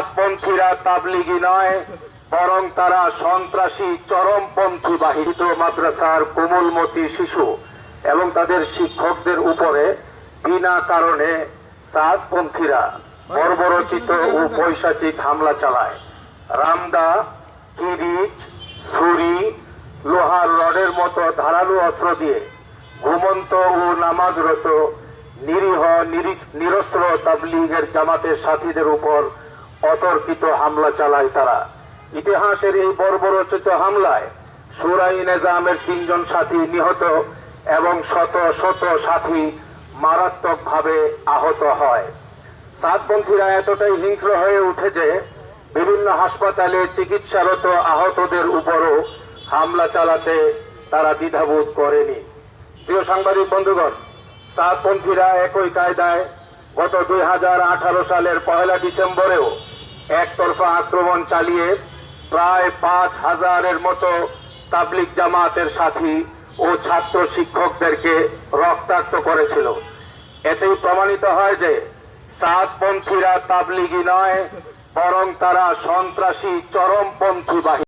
সাতপন্থীরা তাবলিগি নয়, বরং তারা সন্ত্রাসী চরমপন্থী বাহিনী। মাদ্রাসার কোমলমতি শিশু এবং তাদের শিক্ষকদের উপরে বিনা কারণে সাতপন্থীরা বর্বরচিত ও পৈশাচিক হামলা চালায়। রামদা, কিরিচ, ছুরি, লোহার রডের মতো ধারালো অস্ত্র দিয়ে ঘুমন্ত ও নামাজরত নিরীহ নিরস্ত্র তাবলিগের জামাতের সাথীদের উপর অতর্কিত হামলা চালায় তারা। ইতিহাসের এই বর্বরচিত হামলায় শুরাই নিজামের 3 জন সাথী নিহত এবং শত শত সাথী মারাত্মকভাবে আহত হয়। সাতপন্থীরা এতটাই হিংস্র হয়ে উঠে যে বিভিন্ন হাসপাতালে চিকিৎসারত আহতদের উপরও হামলা চালাতে তারা দ্বিধাবোধ করেনি। প্রিয় সাংবাদিক বন্ধুগণ, সাতপন্থীরা একই কায়দায় গত 2018 সালের 1 ডিসেম্বরেও একতরফা আক্রমণ চালিয়ে প্রায় 5000-এর মতো তাবলিগ জামাতের সাথী ও ছাত্র শিক্ষকদেরকে রক্তাক্ত করেছিল। এতেই প্রমাণিত হয় যে সাতপন্থীরা তাবলিগি নয়, বরং তারা সন্ত্রাসী চরমপন্থী বাহিনী।